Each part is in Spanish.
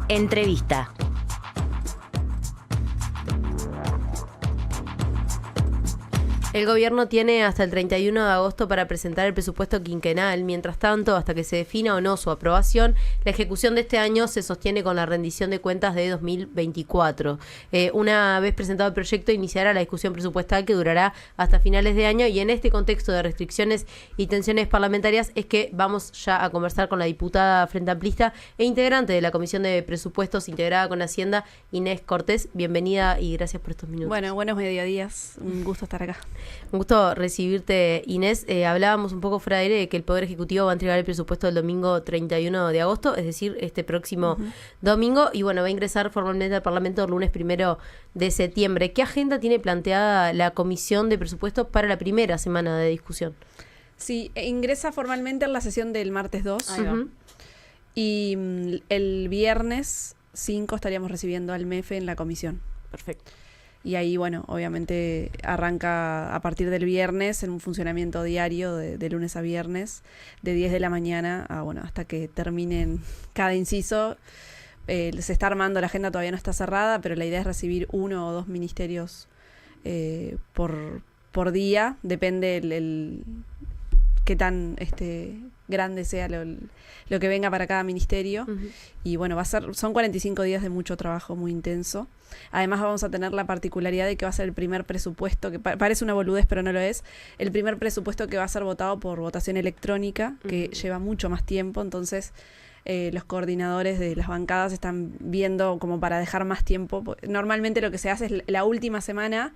Entrevista. El gobierno tiene hasta el 31 de agosto para presentar el presupuesto quinquenal. Mientras tanto, hasta que se defina o no su aprobación, la ejecución de este año se sostiene con la rendición de cuentas de 2024. Una vez presentado el proyecto, iniciará la discusión presupuestal que durará hasta finales de año, y en este contexto de restricciones y tensiones parlamentarias es que vamos ya a conversar con la diputada Frente Amplista e integrante de la Comisión de Presupuestos integrada con Hacienda, Inés Cortés. Bienvenida y gracias por estos minutos. Bueno, buenos mediodías. Un gusto estar acá. Un gusto recibirte, Inés. Hablábamos un poco fuera de aire de que el Poder Ejecutivo va a entregar el presupuesto el domingo 31 de agosto, es decir, este próximo domingo, y bueno, va a ingresar formalmente al Parlamento el lunes 1 de septiembre. ¿Qué agenda tiene planteada la Comisión de Presupuestos para la primera semana de discusión? Sí, ingresa formalmente en la sesión del martes 2. Ahí va. Y el viernes 5 estaríamos recibiendo al MEFE en la comisión. Perfecto. Y ahí, bueno, obviamente arranca a partir del viernes en un funcionamiento diario de lunes a viernes, de 10 de la mañana a, bueno, hasta que terminen cada inciso. Se está armando, la agenda todavía no está cerrada, pero la idea es recibir 1 o 2 ministerios por día. Depende el qué tan grande sea lo que venga para cada ministerio. Y bueno, son 45 días de mucho trabajo, muy intenso. Además vamos a tener la particularidad de que va a ser el primer presupuesto, que parece una boludez pero no lo es, el primer presupuesto que va a ser votado por votación electrónica, que lleva mucho más tiempo. Entonces los coordinadores de las bancadas están viendo como para dejar más tiempo. Normalmente lo que se hace es la última semana,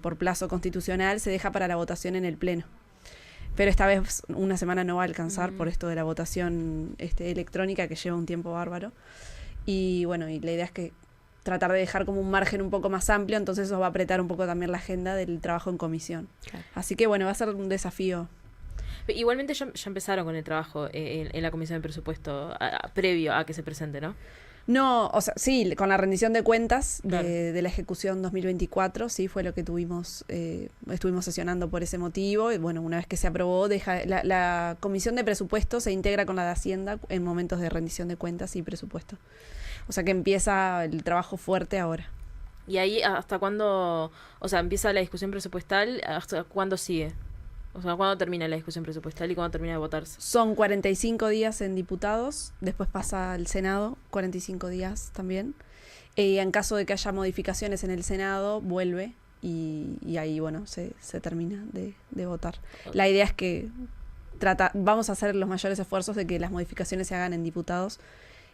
por plazo constitucional, se deja para la votación en el Pleno. Pero esta vez una semana no va a alcanzar por esto de la votación electrónica, que lleva un tiempo bárbaro. Y bueno, y la idea es que tratar de dejar como un margen un poco más amplio, entonces eso va a apretar un poco también la agenda del trabajo en comisión. Claro. Así que bueno, va a ser un desafío. Igualmente ya empezaron con el trabajo en la Comisión de Presupuesto previo a que se presente, ¿no? No, o sea, sí, con la rendición de cuentas Claro. de la ejecución 2024, sí, fue lo que estuvimos sesionando por ese motivo. Y bueno, una vez que se aprobó, la Comisión de Presupuestos se integra con la de Hacienda en momentos de rendición de cuentas y presupuesto. O sea que empieza el trabajo fuerte ahora. ¿Y ahí hasta cuándo, o sea, empieza la discusión presupuestal, hasta cuándo sigue? O sea, ¿cuándo termina la discusión presupuestal y cuándo termina de votarse? Son 45 días en diputados, después pasa al Senado, 45 días también. En caso de que haya modificaciones en el Senado, vuelve y ahí, bueno, se termina de votar. La idea es que vamos a hacer los mayores esfuerzos de que las modificaciones se hagan en diputados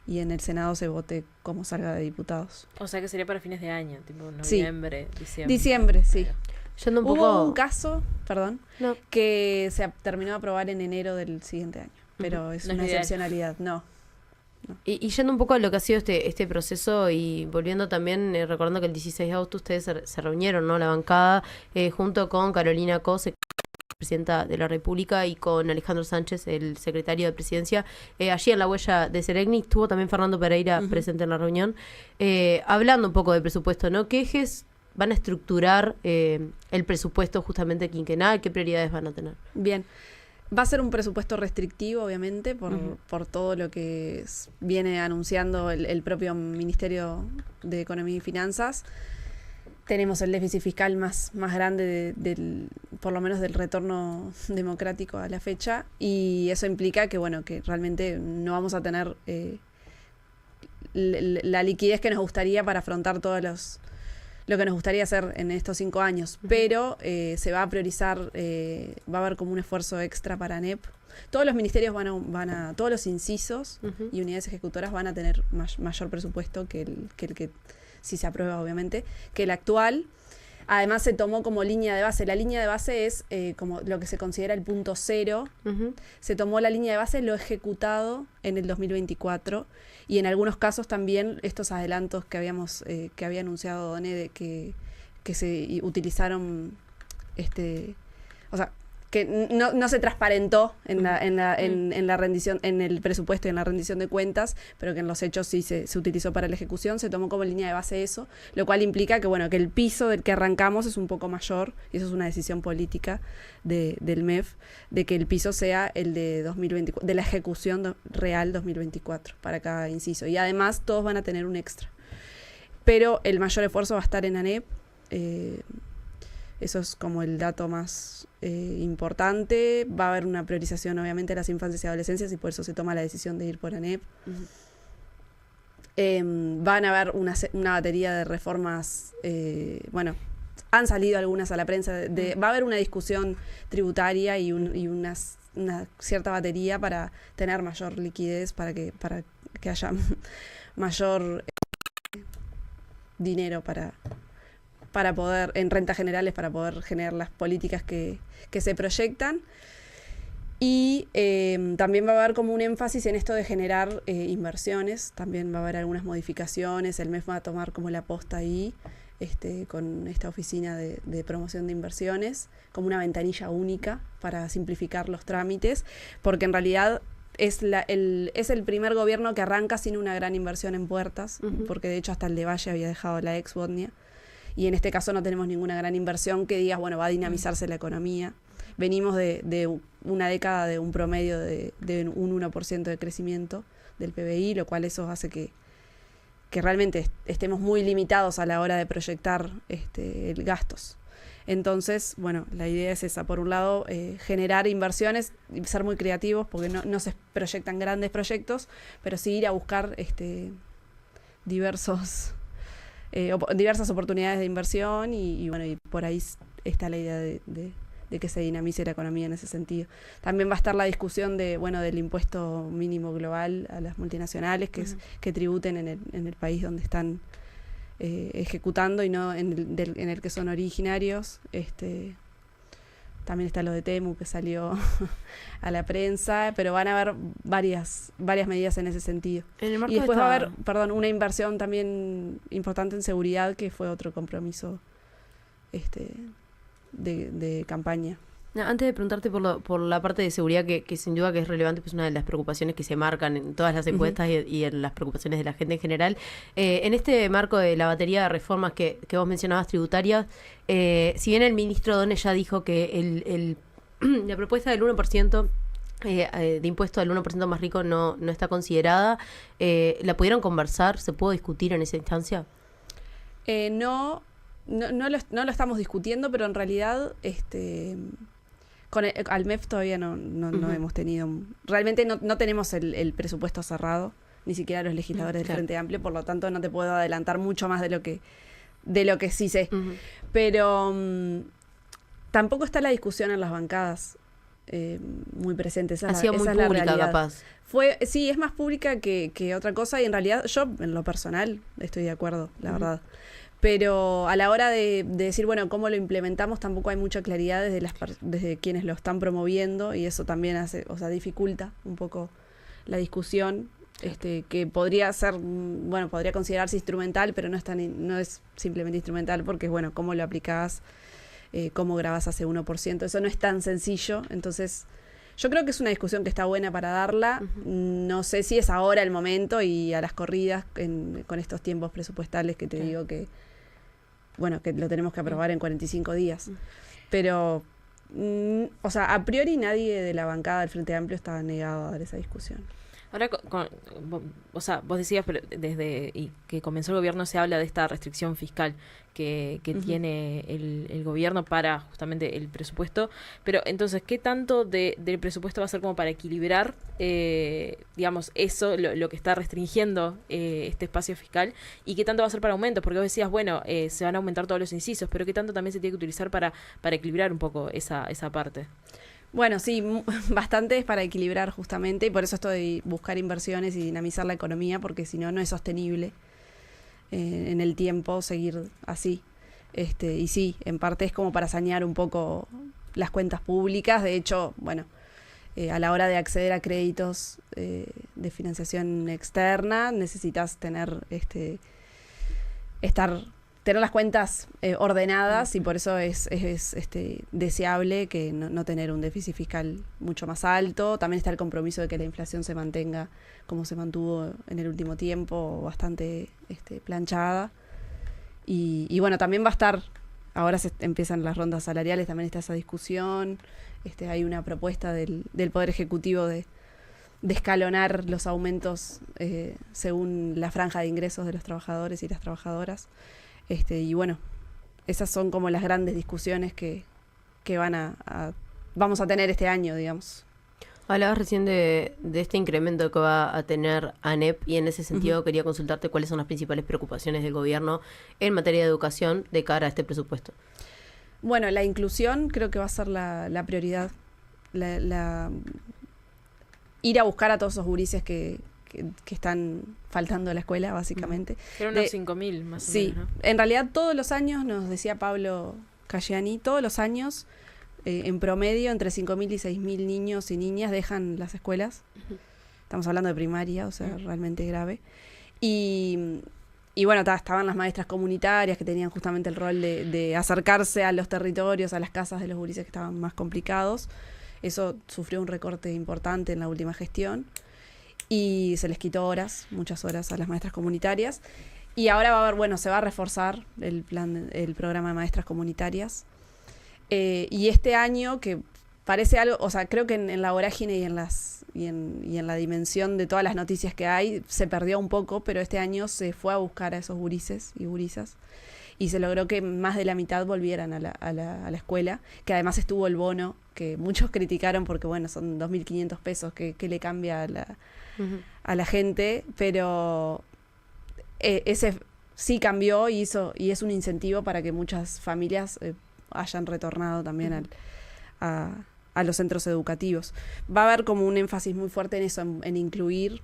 y en el Senado se vote como salga de diputados. O sea que sería para fines de año, tipo noviembre, sí. diciembre. Diciembre, sí. Yendo un Hubo poco... un caso, que se terminó de aprobar en enero del siguiente año, pero es una excepcionalidad, no. Y yendo un poco a lo que ha sido este proceso y volviendo también, recordando que el 16 de agosto ustedes se reunieron, ¿no? La bancada, junto con Carolina Cose, presidenta de la República, y con Alejandro Sánchez, el secretario de Presidencia. Allí en la huella de Seregni estuvo también Fernando Pereira presente en la reunión, hablando un poco del presupuesto, ¿no? ¿Qué ejes van a estructurar el presupuesto justamente quinquenal? ¿Qué prioridades van a tener? Bien, va a ser un presupuesto restrictivo, obviamente, por todo lo que viene anunciando el propio Ministerio de Economía y Finanzas. Tenemos el déficit fiscal más grande por lo menos del retorno democrático a la fecha, y eso implica que, bueno, que realmente no vamos a tener la liquidez que nos gustaría para afrontar lo que nos gustaría hacer en estos 5 años, pero se va a priorizar, va a haber como un esfuerzo extra para ANEP. Todos los ministerios todos los incisos y unidades ejecutoras van a tener mayor presupuesto que el que, si se aprueba obviamente, que el actual. Además se tomó como línea de base. La línea de base es como lo que se considera el punto cero. Se tomó la línea de base lo ejecutado en el 2024 y en algunos casos también estos adelantos que había anunciado Doné, de que se utilizaron, o sea, que no se transparentó en la rendición, en el presupuesto y en la rendición de cuentas, pero que en los hechos sí se utilizó para la ejecución. Se tomó como línea de base eso, lo cual implica que, bueno, que el piso del que arrancamos es un poco mayor, y eso es una decisión política del MEF, de que el piso sea el de 2024, de la ejecución real 2024 para cada inciso. Y además todos van a tener un extra. Pero el mayor esfuerzo va a estar en ANEP. Eso es como el dato más importante. Va a haber una priorización, obviamente, de las infancias y adolescencias, y por eso se toma la decisión de ir por ANEP. Van a haber una batería de reformas, bueno, han salido algunas a la prensa. Va a haber una discusión tributaria y una cierta batería para tener mayor liquidez, para que haya mayor dinero para poder, en rentas generales, para poder generar las políticas que se proyectan. Y también va a haber como un énfasis en esto de generar inversiones. También va a haber algunas modificaciones. El MEF va a tomar como la posta ahí, con esta oficina de promoción de inversiones, como una ventanilla única para simplificar los trámites, porque en realidad es el primer gobierno que arranca sin una gran inversión en puertas, porque de hecho hasta el de Valle había dejado la ex Botnia. Y en este caso no tenemos ninguna gran inversión que digas, bueno, va a dinamizarse la economía. Venimos de una década de un promedio de un 1% de crecimiento del PBI, lo cual eso hace que realmente estemos muy limitados a la hora de proyectar gastos. Entonces, bueno, la idea es esa. Por un lado, generar inversiones y ser muy creativos, porque no se proyectan grandes proyectos, pero sí ir a buscar diversas oportunidades de inversión y bueno, y por ahí está la idea de que se dinamice la economía en ese sentido. También va a estar la discusión del impuesto mínimo global a las multinacionales que tributen en el país donde están ejecutando y no en el que son originarios. También está lo de Temu, que salió a la prensa, pero van a haber varias medidas en ese sentido. Y después va a haber, una inversión también importante en seguridad, que fue otro compromiso de campaña. Antes de preguntarte por la parte de seguridad, que sin duda que es relevante, pues una de las preocupaciones que se marcan en todas las encuestas y en las preocupaciones de la gente en general, en este marco de la batería de reformas que vos mencionabas tributarias, si bien el ministro Donner ya dijo que la propuesta del 1% de impuesto al 1% más rico no está considerada, ¿la pudieron conversar? ¿Se pudo discutir en esa instancia? No lo estamos discutiendo, pero en realidad al MEF todavía no hemos tenido, realmente no tenemos el presupuesto cerrado, ni siquiera los legisladores del Frente Amplio, por lo tanto no te puedo adelantar mucho más de lo que sí sé. Pero tampoco está la discusión en las bancadas muy presente. Esa ha sido muy pública, capaz. Sí, es más pública que otra cosa, y en realidad yo, en lo personal, estoy de acuerdo, la verdad. Pero a la hora de decir, bueno, cómo lo implementamos, tampoco hay mucha claridad desde quienes lo están promoviendo, y eso también dificulta un poco la discusión, que podría ser, podría considerarse instrumental, pero no es simplemente instrumental, porque bueno, cómo lo aplicás, cómo grabás ese 1%, eso no es tan sencillo. Entonces yo creo que es una discusión que está buena para darla. No sé si es ahora el momento y a las corridas con estos tiempos presupuestales que te digo que lo tenemos que aprobar en 45 días. Pero, a priori nadie de la bancada del Frente Amplio estaba negado a dar esa discusión. Ahora, vos decías, pero desde que comenzó el gobierno se habla de esta restricción fiscal que tiene el gobierno para justamente el presupuesto, pero entonces, ¿qué tanto del presupuesto va a ser como para equilibrar, digamos, eso, lo que está restringiendo este espacio fiscal, y qué tanto va a ser para aumentos? Porque vos decías, se van a aumentar todos los incisos, pero ¿qué tanto también se tiene que utilizar para equilibrar un poco esa parte? Bueno, sí, bastante es para equilibrar justamente, y por eso esto de buscar inversiones y dinamizar la economía, porque si no es sostenible en el tiempo seguir así. Y sí, en parte es como para sanear un poco las cuentas públicas. De hecho, a la hora de acceder a créditos de financiación externa, necesitas tener estar tener las cuentas ordenadas, y por eso es deseable que no tener un déficit fiscal mucho más alto. También está el compromiso de que la inflación se mantenga como se mantuvo en el último tiempo, bastante planchada. Y bueno, también va a estar, ahora empiezan las rondas salariales, también está esa discusión. Hay una propuesta del Poder Ejecutivo de escalonar los aumentos según la franja de ingresos de los trabajadores y las trabajadoras. Y bueno, esas son como las grandes discusiones que vamos a tener este año, digamos. Hablabas recién de este incremento que va a tener ANEP, y en ese sentido quería consultarte cuáles son las principales preocupaciones del gobierno en materia de educación de cara a este presupuesto. Bueno, la inclusión creo que va a ser la prioridad. Ir a buscar a todos esos gurises que están faltando a la escuela, básicamente. Eran unos 5.000 más o menos, ¿no? En realidad todos los años, nos decía Pablo Cayani, todos los años, en promedio, entre 5.000 y 6.000 niños y niñas dejan las escuelas. Estamos hablando de primaria, o sea, realmente grave. Y bueno, estaban las maestras comunitarias que tenían justamente el rol de acercarse a los territorios, a las casas de los gurises que estaban más complicados. Eso sufrió un recorte importante en la última gestión. Y se les quitó muchas horas a las maestras comunitarias. Y ahora va a haber, se va a reforzar el programa de maestras comunitarias. Y este año, que parece algo, o sea, creo que en la vorágine y en la dimensión de todas las noticias que hay, se perdió un poco, pero este año se fue a buscar a esos gurises y gurisas. Y se logró que más de la mitad volvieran a la escuela, que además estuvo el bono, que muchos criticaron porque, son 2.500 pesos, que le cambia a la gente, pero ese sí cambió y es un incentivo para que muchas familias hayan retornado también a los centros educativos. Va a haber como un énfasis muy fuerte en eso, en incluir.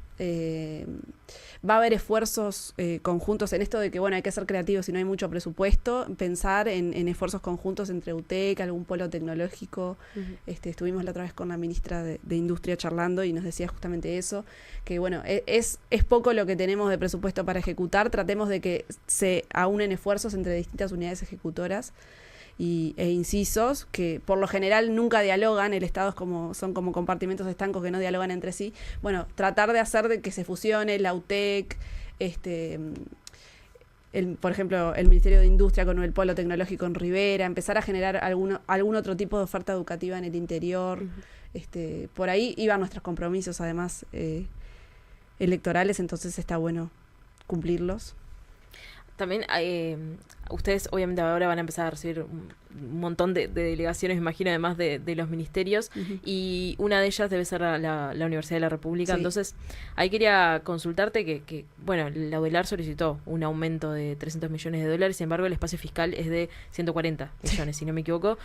Va a haber esfuerzos conjuntos en esto de que, hay que ser creativos si no hay mucho presupuesto, pensar en esfuerzos conjuntos entre UTEC, algún polo tecnológico. Estuvimos la otra vez con la ministra de Industria charlando y nos decía justamente eso, que es poco lo que tenemos de presupuesto para ejecutar, tratemos de que se aúnen esfuerzos entre distintas unidades ejecutoras e incisos, que por lo general nunca dialogan. El Estado son como compartimentos estancos que no dialogan entre sí. Tratar de hacer de que se fusione la UTEC, por ejemplo, el Ministerio de Industria con el Polo Tecnológico en Rivera, empezar a generar algún otro tipo de oferta educativa en el interior. Por ahí iban nuestros compromisos, además, electorales, entonces está bueno cumplirlos. También ustedes obviamente ahora van a empezar a recibir un montón de delegaciones, me imagino, además de los ministerios, y una de ellas debe ser la Universidad de la República. Sí. Entonces, ahí quería consultarte que la UDELAR solicitó un aumento de $300 millones, sin embargo el espacio fiscal es de 140 millones, si no me equivoco,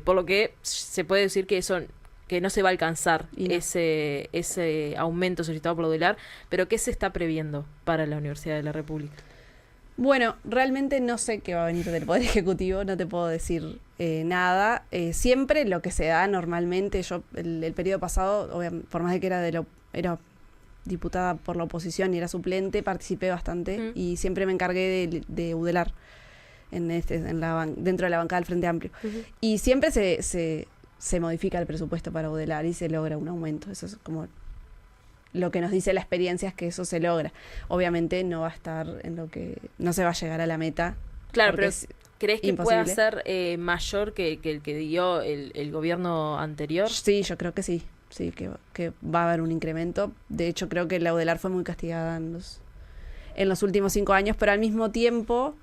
por lo que se puede decir que no se va a alcanzar ese aumento solicitado por la UDELAR, pero ¿qué se está previendo para la Universidad de la República? Bueno, realmente no sé qué va a venir del Poder Ejecutivo, no te puedo decir nada. Siempre lo que se da normalmente, yo el periodo pasado, por más de que era diputada por la oposición y era suplente, participé bastante y siempre me encargué de UDELAR dentro de la bancada del Frente Amplio. Y siempre se modifica el presupuesto para UDELAR y se logra un aumento. Eso es como lo que nos dice la experiencia, es que eso se logra. Obviamente no va a estar no se va a llegar a la meta. Claro, pero ¿crees que imposible. pueda ser mayor que el que dio el gobierno anterior? Sí, yo creo que sí. Sí, que va a haber un incremento. De hecho, creo que la UDELAR fue muy castigada en los últimos 5 años, pero al mismo tiempo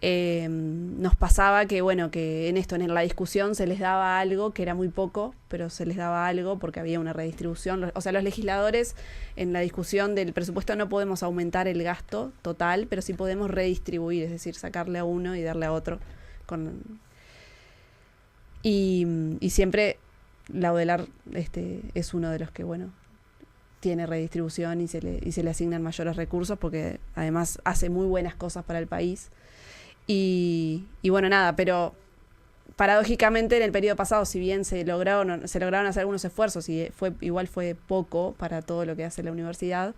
nos pasaba que en la discusión se les daba algo, que era muy poco, pero se les daba algo porque había una redistribución. O sea, los legisladores en la discusión del presupuesto no podemos aumentar el gasto total, pero sí podemos redistribuir, es decir, sacarle a uno y darle a otro. Y siempre la UDELAR es uno de los que, tiene redistribución y se le asignan mayores recursos porque además hace muy buenas cosas para el país. Y pero paradójicamente en el periodo pasado, si bien se lograron hacer algunos esfuerzos y fue poco para todo lo que hace la universidad,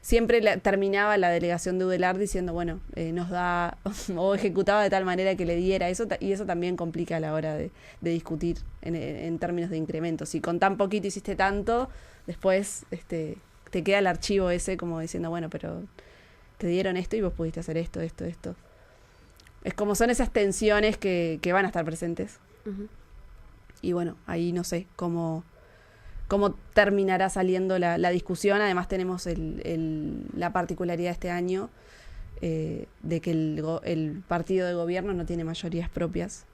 siempre terminaba la delegación de UDELAR diciendo, bueno, nos da, o ejecutaba de tal manera que le diera eso, y eso también complica a la hora de discutir en términos de incremento. Si con tan poquito hiciste tanto, después te queda el archivo ese como diciendo, bueno, pero te dieron esto y vos pudiste hacer esto. Es como son esas tensiones que van a estar presentes. Ujú. Y bueno, ahí no sé cómo terminará saliendo la discusión. Además tenemos la particularidad de este año de que el partido de gobierno no tiene mayorías propias.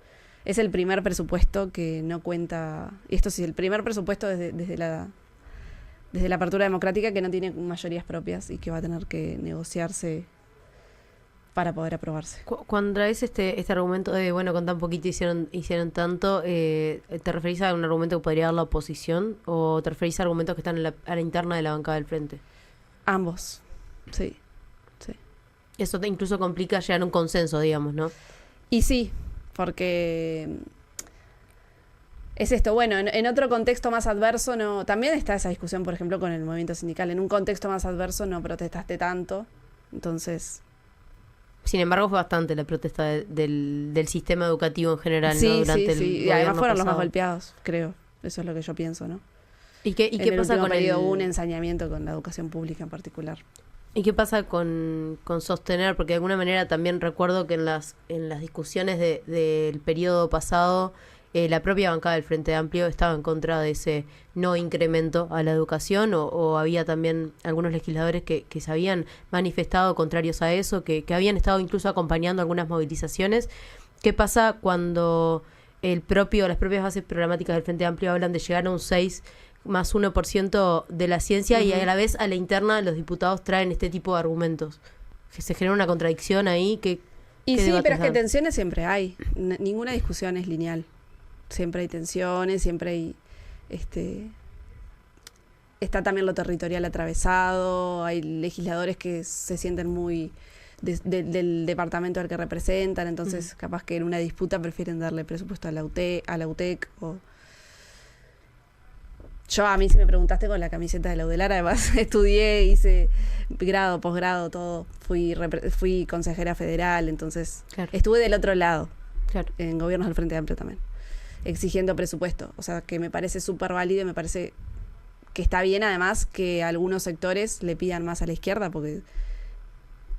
Es el primer presupuesto que no cuenta, y esto sí, el primer presupuesto desde la apertura democrática que no tiene mayorías propias y que va a tener que negociarse para poder aprobarse. Cuando traes este argumento de, bueno, con tan poquito hicieron tanto, ¿te referís a un argumento que podría dar la oposición o te referís a argumentos que están a la interna de la bancada del frente? Ambos, sí. Eso te incluso complica llegar a un consenso, digamos, ¿no? Y sí, porque es esto, bueno, en otro contexto más adverso no, también está esa discusión, por ejemplo, con el movimiento sindical. En un contexto más adverso no protestaste tanto, entonces... Sin embargo, fue bastante la protesta del sistema educativo en general, sí, ¿no? Durante el y además fueron los más pasado. Golpeados, creo. Eso es lo que yo pienso, ¿no? ¿Y qué pasa con hubo un ensañamiento con la educación pública en particular? ¿Y qué pasa con sostener? Porque de alguna manera también recuerdo que en las discusiones del periodo pasado, la propia bancada del Frente Amplio estaba en contra de ese no incremento a la educación, o había también algunos legisladores que se habían manifestado contrarios a eso, que habían estado incluso acompañando algunas movilizaciones. ¿Qué pasa cuando las propias bases programáticas del Frente Amplio hablan de llegar a un 6 más 1% de la ciencia y a la vez a la interna los diputados traen este tipo de argumentos? Que se genera una contradicción ahí. Y sí, pero es que tensiones siempre hay. Ninguna discusión es lineal. Siempre hay tensiones, siempre hay... está también lo territorial atravesado, hay legisladores que se sienten muy del departamento al que representan, entonces capaz que en una disputa prefieren darle presupuesto a la UTEC o... Yo, a mí, si me preguntaste, con la camiseta de la UDELAR, además estudié, hice grado, posgrado, todo, fui consejera federal, entonces estuve del otro lado, en gobiernos del Frente Amplio también, exigiendo presupuesto, o sea, que me parece súper válido y me parece que está bien, además, que algunos sectores le pidan más a la izquierda, porque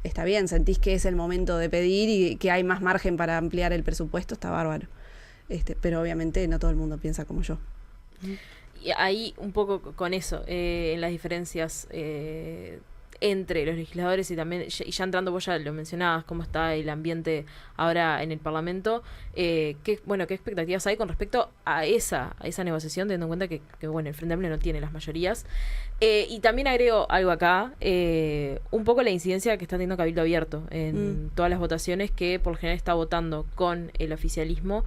está bien, sentís que es el momento de pedir y que hay más margen para ampliar el presupuesto, está bárbaro, pero obviamente no todo el mundo piensa como yo. Y ahí un poco con eso, en las diferencias entre los legisladores y también, y ya entrando, vos ya lo mencionabas, cómo está el ambiente ahora en el Parlamento, ¿qué expectativas hay con respecto a esa negociación, teniendo en cuenta que bueno, el Frente Amplio no tiene las mayorías? Y también agrego algo acá, un poco la incidencia que está teniendo Cabildo Abierto en todas las votaciones, que por lo general está votando con el oficialismo.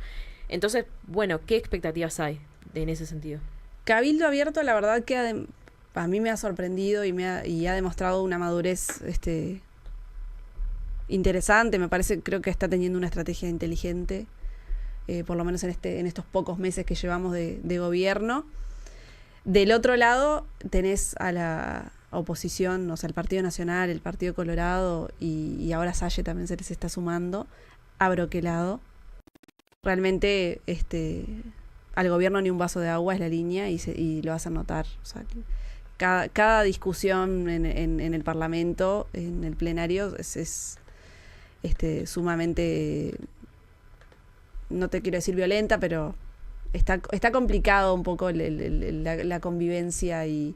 Entonces, bueno, ¿qué expectativas hay en ese sentido? Cabildo Abierto, la verdad que a mí me ha sorprendido y ha demostrado una madurez interesante. Me parece, creo que está teniendo una estrategia inteligente, por lo menos en estos pocos meses que llevamos de gobierno. Del otro lado tenés a la oposición, o sea, el Partido Nacional, el Partido Colorado y ahora Salle también se les está sumando, abroquelado. Realmente al gobierno ni un vaso de agua es la línea y lo hacen notar. O sea, cada discusión en el Parlamento, en el plenario, es sumamente, no te quiero decir violenta, pero está complicado un poco la convivencia y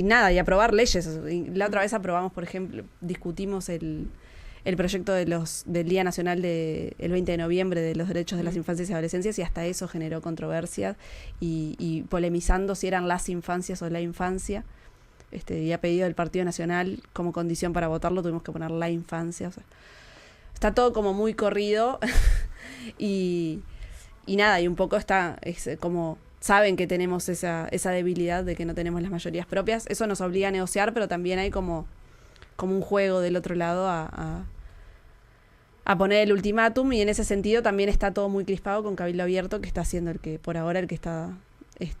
nada, y aprobar leyes. La otra vez aprobamos, por ejemplo, discutimos el proyecto del Día Nacional el 20 de noviembre de los derechos de las infancias y adolescencias, y hasta eso generó controversias y polemizando si eran las infancias o la infancia. Y a pedido del Partido Nacional, como condición para votarlo, tuvimos que poner la infancia. O sea, está todo como muy corrido y nada, y un poco como saben que tenemos esa debilidad de que no tenemos las mayorías propias. Eso nos obliga a negociar, pero también hay como un juego del otro lado a poner el ultimátum, y en ese sentido también está todo muy crispado con Cabildo Abierto, que está siendo por ahora el que está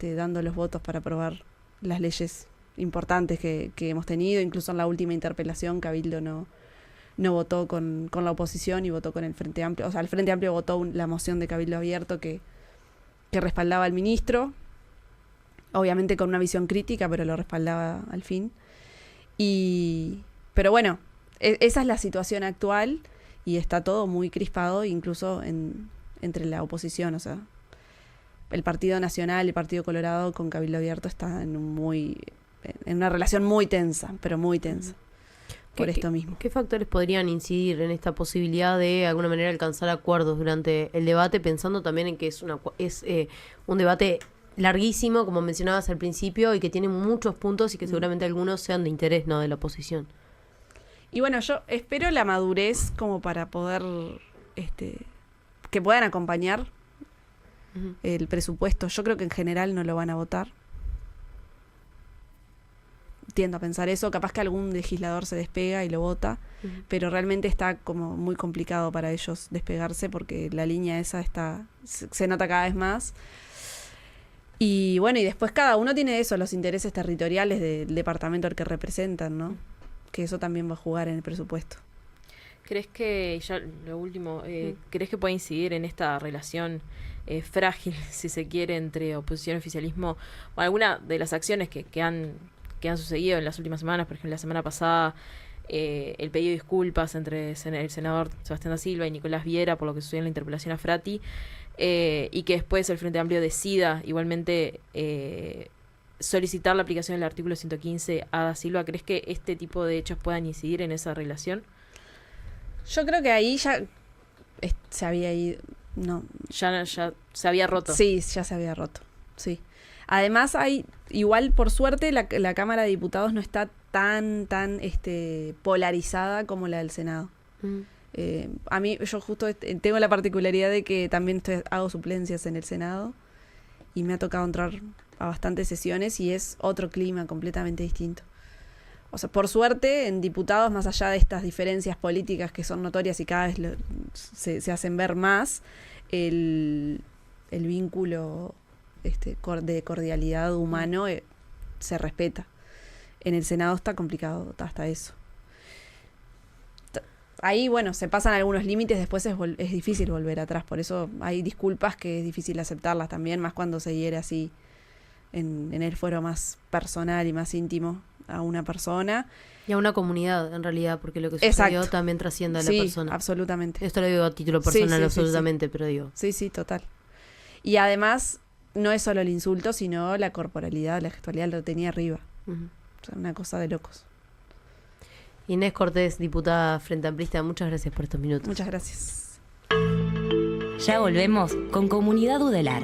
dando los votos para aprobar las leyes importantes que hemos tenido. Incluso en la última interpelación, Cabildo no votó con la oposición y votó con el Frente Amplio. O sea, el Frente Amplio votó la moción de Cabildo Abierto que respaldaba al ministro, obviamente con una visión crítica, pero lo respaldaba al fin. Pero bueno, esa es la situación actual y está todo muy crispado, incluso entre la oposición. O sea, el Partido Nacional, el Partido Colorado con Cabildo Abierto está en una relación muy tensa, pero muy tensa. Por esto mismo. ¿Qué factores podrían incidir en esta posibilidad de alguna manera alcanzar acuerdos durante el debate, pensando también en que es un debate larguísimo, como mencionabas al principio, y que tiene muchos puntos y que seguramente algunos sean de interés, no de la oposición? Y bueno, yo espero la madurez como para poder que puedan acompañar el presupuesto. Yo creo que en general no lo van a votar. Tiendo a pensar eso, capaz que algún legislador se despega y lo vota, pero realmente está como muy complicado para ellos despegarse porque la línea esa se nota cada vez más. Y bueno, y después cada uno tiene los intereses territoriales del departamento al que representan, ¿no? Que eso también va a jugar en el presupuesto. ¿Crees que, ya lo último, crees que puede incidir en esta relación frágil, si se quiere, entre oposición y oficialismo, o alguna de las acciones que han sucedido en las últimas semanas? Por ejemplo, la semana pasada, el pedido de disculpas entre el senador Sebastián da Silva y Nicolás Viera por lo que sucedió en la interpelación a Frati, y que después el Frente Amplio decida igualmente solicitar la aplicación del artículo 115 a da Silva. ¿Crees que este tipo de hechos puedan incidir en esa relación? Yo creo que ahí ya se había ido. No. Ya se había roto. Sí, ya se había roto. Sí. Además igual por suerte la Cámara de Diputados no está tan polarizada como la del Senado. A mí, yo justo tengo la particularidad de que también hago suplencias en el Senado y me ha tocado entrar a bastantes sesiones y es otro clima completamente distinto. O sea, por suerte en diputados, más allá de estas diferencias políticas que son notorias y cada vez se hacen ver más, el vínculo de cordialidad humano se respeta. En el Senado está complicado hasta eso. Ahí, bueno, se pasan algunos límites, después es difícil volver atrás. Por eso hay disculpas que es difícil aceptarlas también, más cuando se hiere así en el fuero más personal y más íntimo a una persona. Y a una comunidad, en realidad, porque lo que sucedió también trasciende a la persona. Absolutamente. Esto lo digo a título personal, sí, absolutamente, pero digo. Sí, total. Y además, no es solo el insulto, sino la corporalidad, la gestualidad lo tenía arriba. O sea, una cosa de locos. Inés Cortés, diputada Frente Amplista, muchas gracias por estos minutos. Muchas gracias. Ya volvemos con Comunidad Udelar.